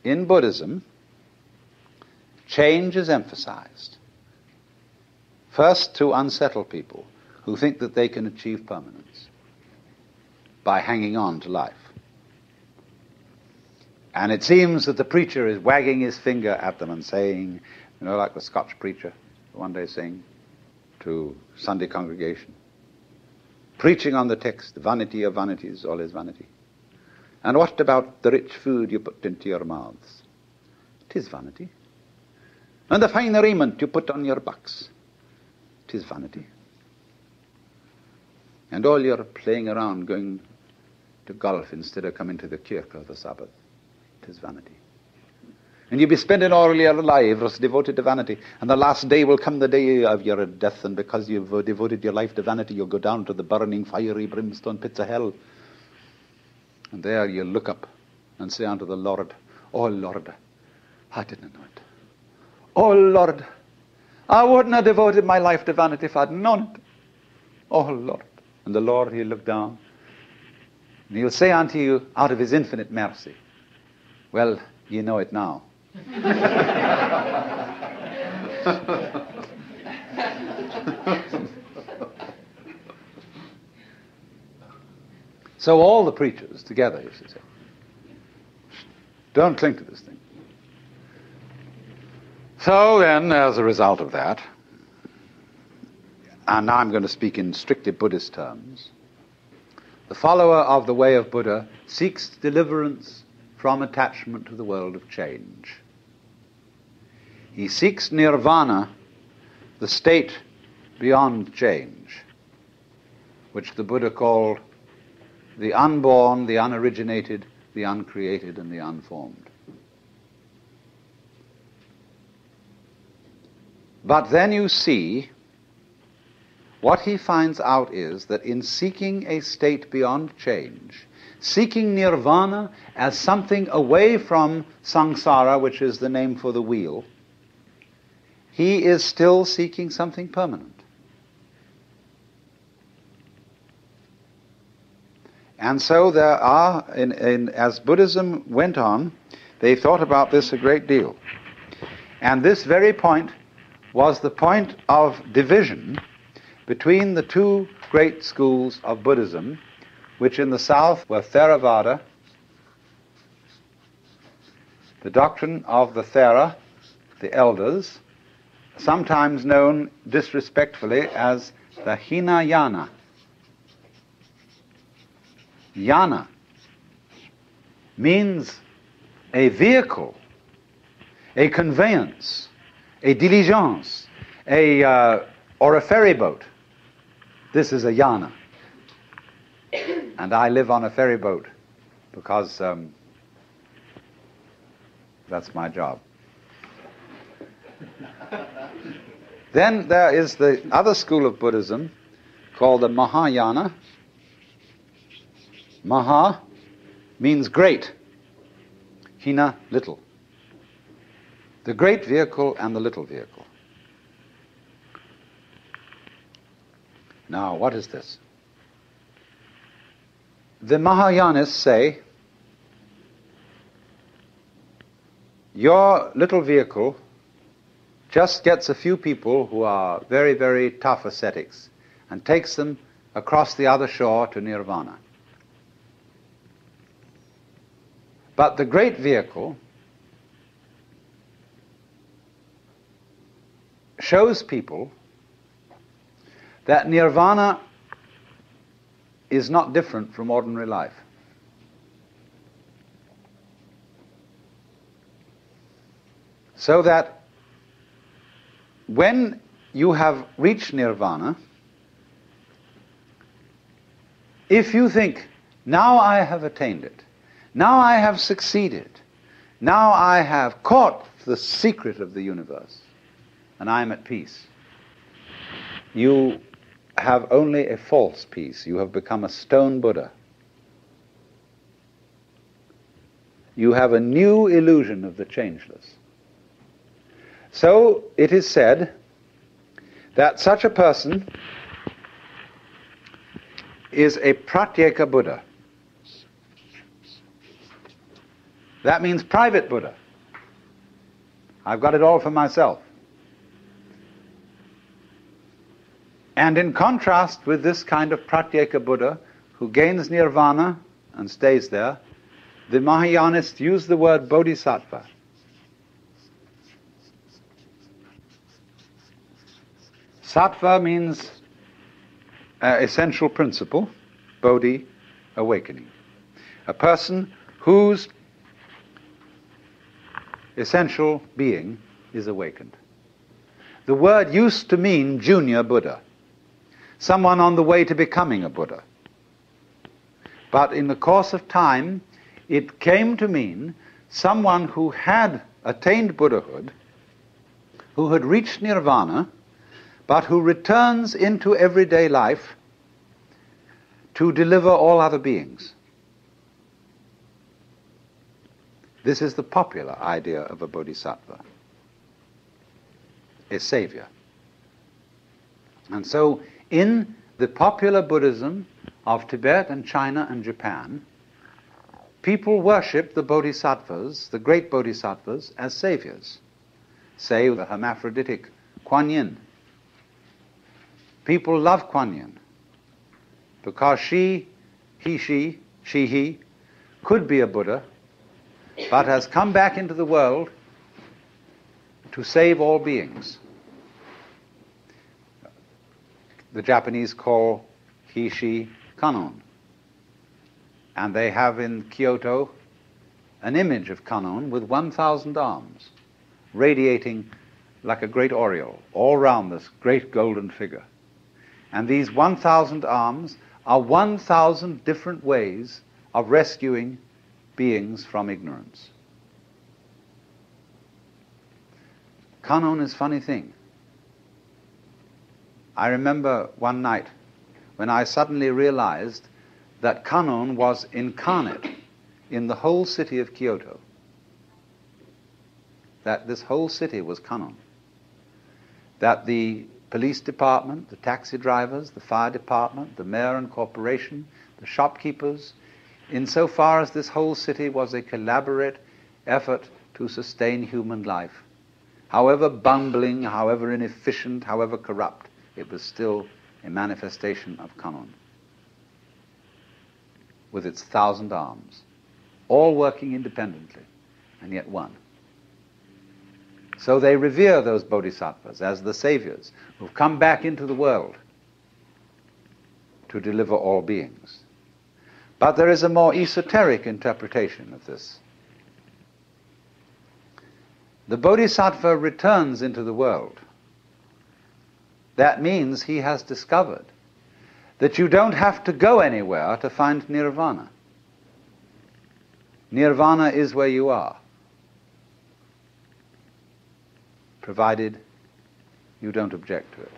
in Buddhism, change is emphasized. First, to unsettle people who think that they can achieve permanence by hanging on to life. And it seems that the preacher is wagging his finger at them and saying, you know, like the Scotch preacher one day saying to Sunday congregation, preaching on the text, vanity of vanities, all is vanity. And what about the rich food you put into your mouths? 'Tis vanity. And the fine raiment you put on your backs, 'tis vanity. And all your playing around, going to golf instead of coming to the kirk of the Sabbath, 'tis vanity. And you'll be spending all your lives devoted to vanity. And the last day will come, the day of your death, and because you've devoted your life to vanity, you'll go down to the burning, fiery, brimstone pits of hell. And there you'll look up and say unto the Lord, oh Lord, I didn't know it. Oh Lord, I wouldn't have devoted my life to vanity if I'd known it. Oh Lord. And the Lord, he'll look down, and he'll say unto you, out of his infinite mercy, well, you know it now. So all the preachers together, you should say, don't cling to this thing. So then, as a result of that, and now I'm going to speak in strictly Buddhist terms, the follower of the way of Buddha seeks deliverance from attachment to the world of change. He seeks nirvana, the state beyond change, which the Buddha called the unborn, the unoriginated, the uncreated, and the unformed. But then you see, what he finds out is that in seeking a state beyond change, seeking nirvana as something away from samsara, which is the name for the wheel, he is still seeking something permanent. And so there are, as Buddhism went on, they thought about this a great deal. And this very point was the point of division between the two great schools of Buddhism, which in the south were Theravada, the doctrine of the Thera, the elders, sometimes known disrespectfully as the Hinayana. Yana means a vehicle, a conveyance, a diligence, or a ferry boat. This is a yana. And I live on a ferry boat because that's my job. Then there is the other school of Buddhism called the Mahayana. Maha means great. Hina, little. The great vehicle and the little vehicle. Now, what is this? The Mahayanists say, your little vehicle just gets a few people who are very, very tough ascetics and takes them across the other shore to nirvana. But the great vehicle shows people that nirvana is not different from ordinary life. So that when you have reached nirvana, if you think, now I have attained it, now I have succeeded, now I have caught the secret of the universe, and I am at peace, you have only a false peace. You have become a stone Buddha. You have a new illusion of the changeless. So it is said that such a person is a pratyeka Buddha. That means private Buddha. I've got it all for myself. And in contrast with this kind of Pratyeka Buddha, who gains nirvana and stays there, the Mahayanists use the word bodhisattva. Sattva means essential principle, bodhi, awakening. A person whose essential being is awakened. The word used to mean junior Buddha, someone on the way to becoming a Buddha. But in the course of time, it came to mean someone who had attained Buddhahood, who had reached nirvana, but who returns into everyday life to deliver all other beings. This is the popular idea of a bodhisattva, a savior. And so, in the popular Buddhism of Tibet and China and Japan, people worship the bodhisattvas, the great bodhisattvas, as saviors. Say the hermaphroditic Kuan Yin. People love Kuan Yin because she could be a Buddha, but has come back into the world to save all beings. The Japanese call he, Kannon. And they have in Kyoto an image of Kannon with 1,000 arms, radiating like a great aureole all round this great golden figure. And these 1,000 arms are 1,000 different ways of rescuing beings from ignorance. Kannon is a funny thing. I remember one night when I suddenly realized that Kannon was incarnate in the whole city of Kyoto. That this whole city was Kannon. That the police department, the taxi drivers, the fire department, the mayor and corporation, the shopkeepers, insofar as this whole city was a collaborate effort to sustain human life, however bumbling, however inefficient, however corrupt, it was still a manifestation of Kannon, with its 1,000 arms, all working independently, and yet one. So they revere those bodhisattvas as the saviors who've come back into the world to deliver all beings. But there is a more esoteric interpretation of this. The bodhisattva returns into the world. That means he has discovered that you don't have to go anywhere to find nirvana. Nirvana is where you are, provided you don't object to it.